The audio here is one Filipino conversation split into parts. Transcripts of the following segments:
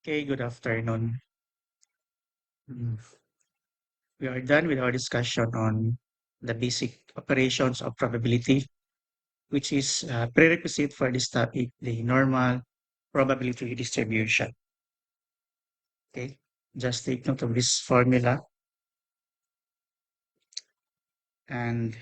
Okay, good afternoon. Mm, We are done with our discussion on the basic operations of probability, which is a prerequisite for this topic, the normal probability distribution. Okay, just take note of this formula, and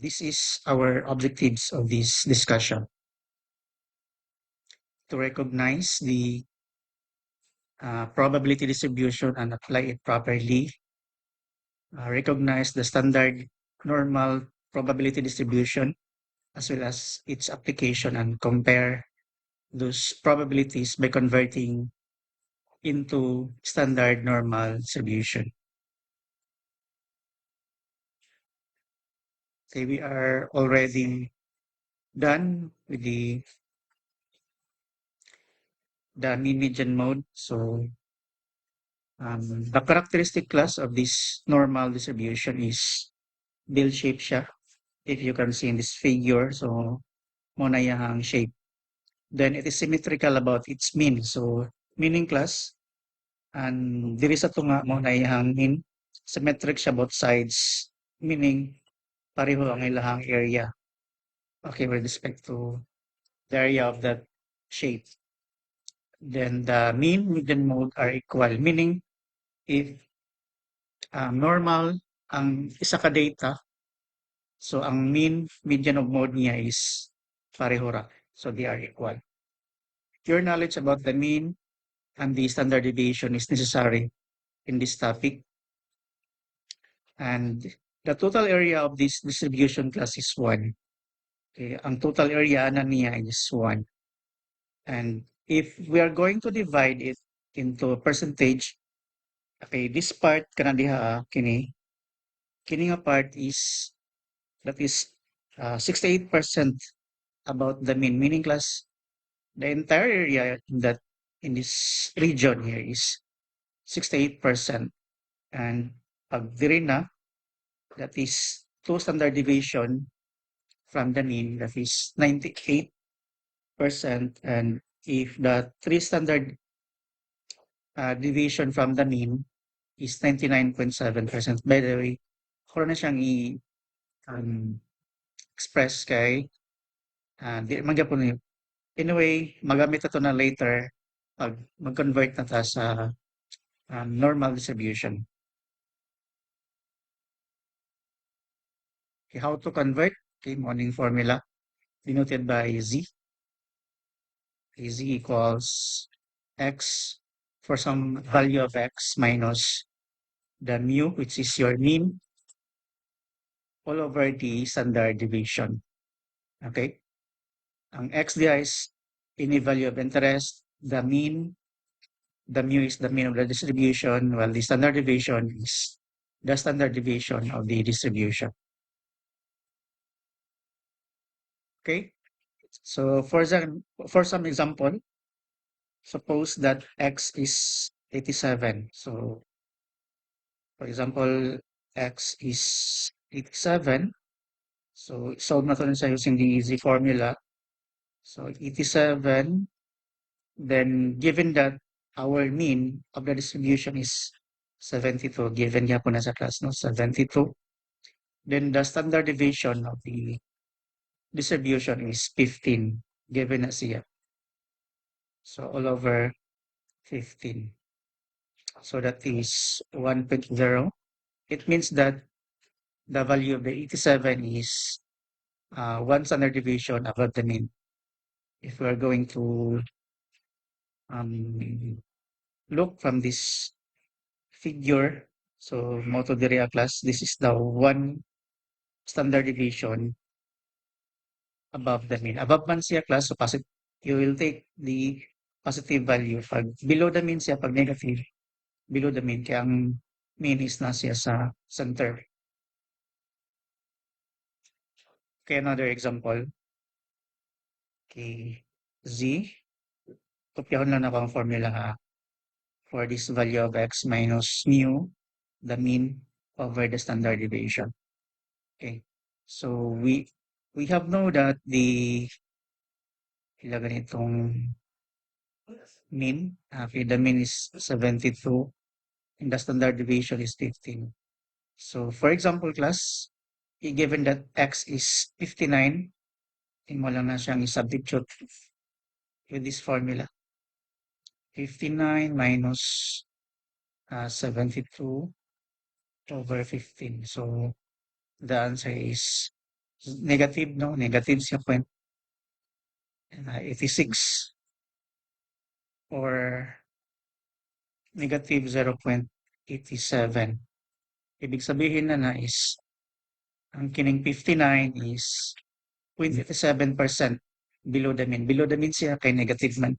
this is our objectives of this discussion: to recognize the probability distribution and apply it properly, recognize the standard normal probability distribution as well as its application, and compare those probabilities by converting into standard normal distribution. Okay, we are already done with the mean median mode. So the characteristic class of this normal distribution is bell shape siya. If you can see in this figure, so muna yung shape. Then it is symmetrical about its mean. So meaning class, and diri sa tunga mo na iyang mean, symmetric siya both sides, meaning pareho ang ilahang area. Okay, with respect to the area of that shape. Then the mean, median, mode are equal, meaning if normal ang isa ka data, so ang mean, median, of mode niya is pareho ra. So they are equal. Your knowledge about the mean and the standard deviation is necessary in this topic. And the total area of this distribution class is 1. Okay, ang total area na niya is 1. And if we are going to divide it into percentage, okay, this part kana diha kini nga part is that is 68% about the mean, meaning class the entire area in this region here is 68%. And pag diri na, that is two standard deviation from the mean, that is 98%. And if the three standard deviation from the mean is 99.7%. By the way, kung na siyang um, express kay di man gyapon ni. Anyway, magamit ito na later pag mag-convert na ta sa normal distribution. Okay, how to convert? Okay, morning formula denoted by z. Okay, z equals x for some value of x minus the mu, which is your mean, all over the standard deviation. Okay? Ang x diya is any value of interest. The mu is the mean of the distribution, while the standard deviation is the standard deviation of the distribution. Okay? So for some example, suppose that x is 87. So for example, x is 87. So solve natin siya using the easy formula. So 87, then given that our mean of the distribution is 72, given niya po na sa class, no? 72. Then the standard deviation of the distribution is 15, given na siya. So all over 15. So that is 1.0. It means that the value of the 87 is one standard deviation above the mean. If we're going to look from this figure, so moto diri class, this is the one standard deviation above the mean. Above man siya class, so positive, you will take the positive value. Pag below the mean siya, pag negative, below the mean, kaya ang mean is na siya sa center. Okay, another example. Okay, z, kopyahon lang ako ang formula ha. For this value of x minus mu, the mean over the standard deviation. Okay, so we have know that the ganitong mean. Okay, the mean is 72 and the standard deviation is 15. So for example, class, given that x is 59, mo lang na siyang i-substitute with this formula. 59 minus 72 over 15. So the answer is negative, no? Negative siya 86 or negative 0.87. Ibig sabihin na is ang kining 59 is 0.87% below the mean. Below the mean siya kay negative man.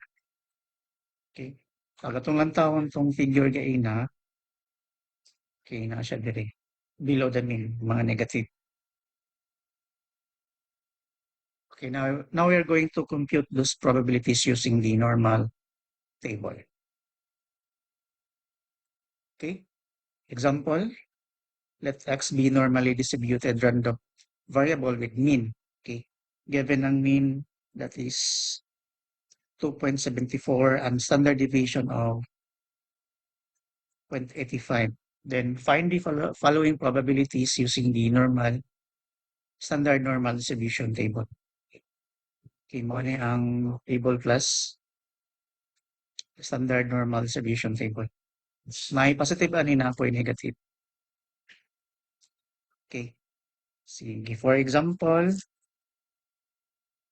Okay. Kagatong lang taon tong figure kay na kay na siya dire. Below the mean, mga negative. Okay, now we are going to compute those probabilities using the normal table. Okay. Example, let x be normally distributed random variable with mean. Okay. Given ang mean that is 2.74 and standard deviation of 0.85. Then find the following probabilities using the standard normal distribution table. Okay, mo ni ang table plus standard normal distribution table. May positive ani na ako negative. Okay. Sige, for example,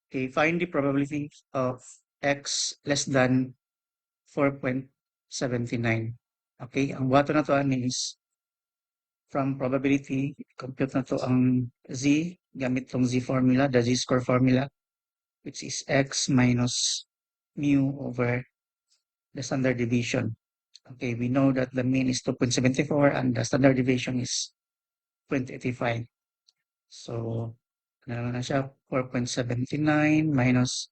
okay, find the probability of x less than 4.79. Okay, ang buhaton na to ani is from probability, compute na to ang z, gamit tong z formula, the z-score formula, which is x minus mu over the standard deviation. Okay, we know that the mean is 2.74 and the standard deviation is 0.85. So, ano na siya, 4.79 minus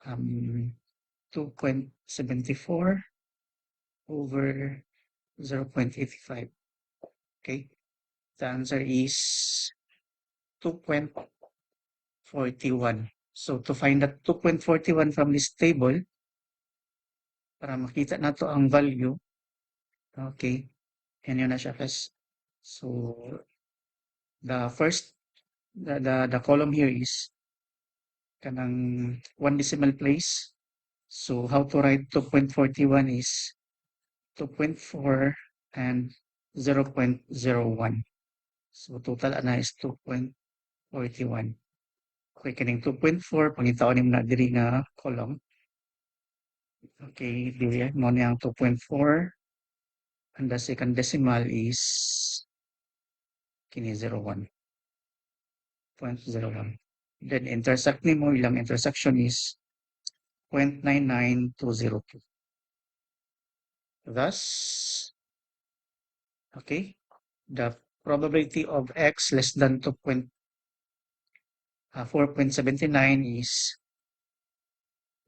2.74 over 0.85. Okay, the answer is 2.41. So to find that 2.41 from this table, para makita na to ang value, okay, yan yun na siya guys. So the first, the column here is kanang one decimal place. So how to write 2.41 is 2.4 and 0.01. So total ana is 2.41. Okay, kining 2.4, pangitaon mo na diri nga column. Okay, dili mo ni ang 2.4 and the second decimal is kini 0.1. Then intersect nimo ilang intersection is 0.99202. Thus, okay, the probability of x less than 4.79 is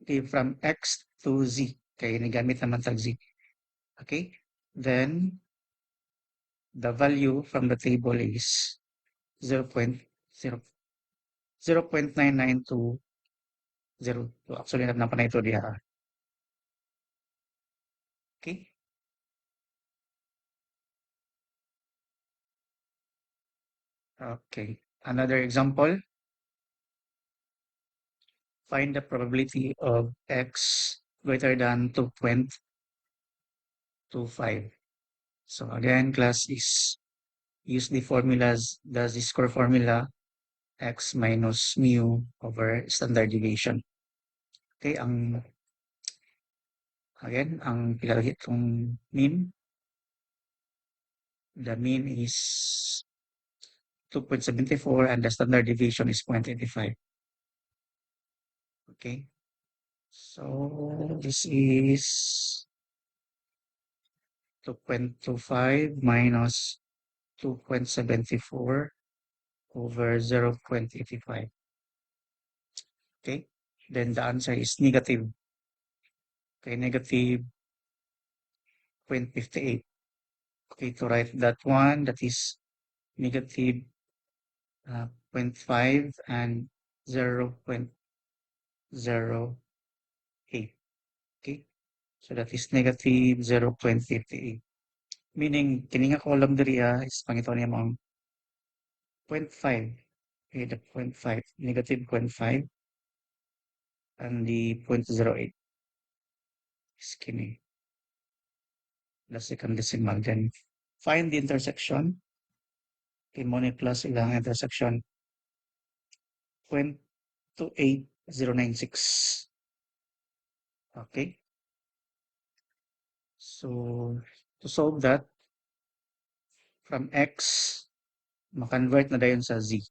okay, from x to z. Kaya nagamit naman tag z. Okay, then the value from the table is 0.9920. Actually, napan na ito diha. Okay. Okay. Another example. Find the probability of x greater than 2.25. So again, class is use the formulas, the z-score formula, x minus mu over standard deviation. Okay, ang pinalagay itong mean, the mean is 2.74 and the standard deviation is 0.85. Okay, so this is 2.25 minus 2.74 over 0.85. Okay, then the answer is negative. Okay, negative 0.58. Okay, to write that one, that is negative 0.5 and 0.08. Okay, so that is negative 0.58. Meaning, kini nga column diri is pangitaw niya mong 0.5. Okay, the 0.5, negative 0.5, and the 0.08 is kini, the second decimal. Then, find the intersection. Okay, mo ni plus ilang intersection 0.28096. Okay, so to solve that, from x, ma-convert na dayon sa z.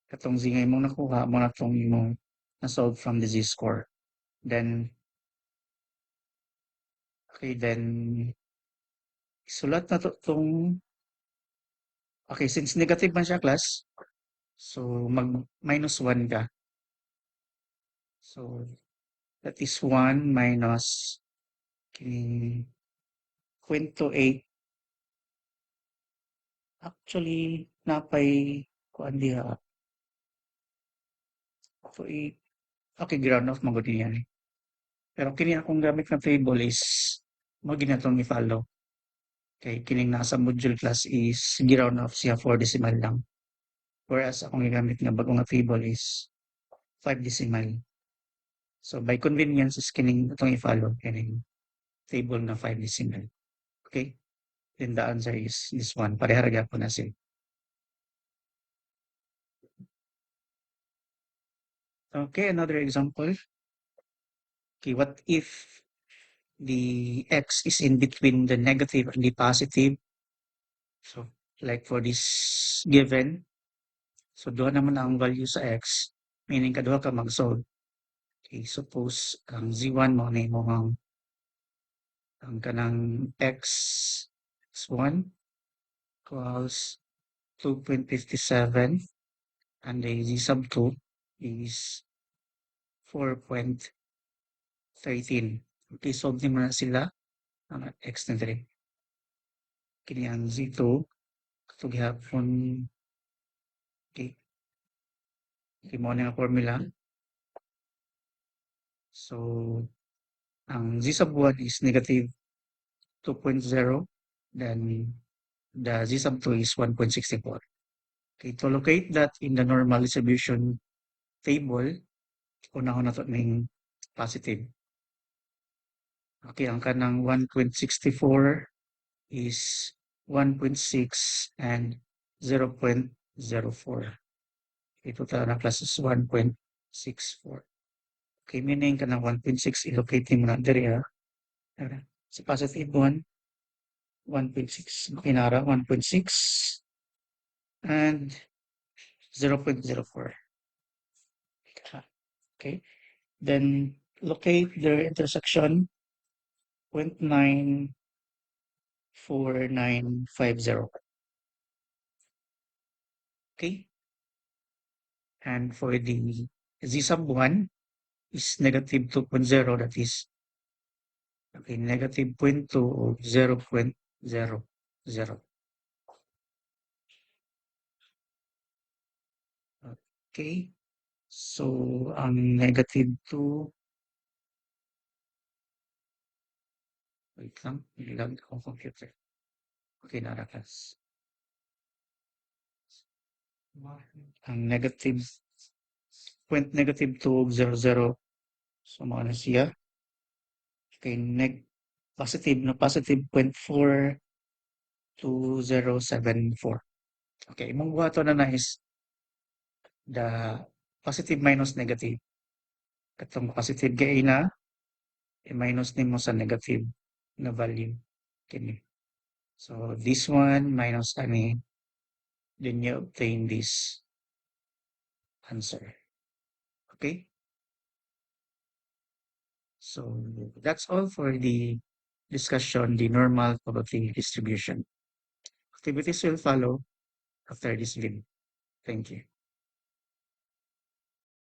Katong z nga imong nakuha, mo na itong imong na-solve from the z-score. Then, okay, then, isulat na to itong, okay, since negative man siya, class, so mag-minus 1 ka. So, that is 1 minus kining 0.28. Actually, napay kuan diha. So, okay, ground off magud niya. Pero kini akong gamit na table is mo ginatong i-follow. Kay kining nasa module class is ground off siya 4 decimal lang. Whereas akong gigamit nga bago nga table is 5 decimal. So by convenience is kining itong i-follow kining table na 5 decimal. Okay? Then the answer is this one. Pareha ra gyapon na sila. Okay, another example. Okay, what if the x is in between the negative and the positive? So, like for this given, so duha naman ang value sa x, meaning kaduha ka mag-solve. Okay, suppose ang z1 mo na mo ang kanang x is 1 equals 2.57 and the z sub 2 is 4.13. Okay, solve naman na sila ang x na 3. Kini ang z2 katong gihapon. Okay. Okay, mo na nga formula. So, ang z sub 1 is negative 2.0, then the z sub 2 is 1.64. Okay, to locate that in the normal distribution table, unahon na to ning positive. Okay, ang kanang 1.64 is 1.6 and 0.04. Okay, total na plus is 1.64. Okay, meaning kanang 1.6 i-locate mo na diri ha. Si positive 1, 1.6. Kinara 1.6 and 0.04. Okay, then locate their intersection 0.94950. Okay, and for the z sub 1 is negative 2.0, that is okay, negative 0.2 or 0.00. Okay, so ang negative 2, wait lang, nilag akong computer. Okay, narakas. Ang negative, negative 2.00, so mga na siya. Okay, positive, no, positive 0.42074. Okay, imong buhaton na is the positive minus negative. Katong positive kay na, i-minus nimo sa negative na value. Kini. So, this one minus ani, then you obtain this answer. Okay? So, that's all for the discussion, the normal probability distribution. Activities will follow after this video. Thank you.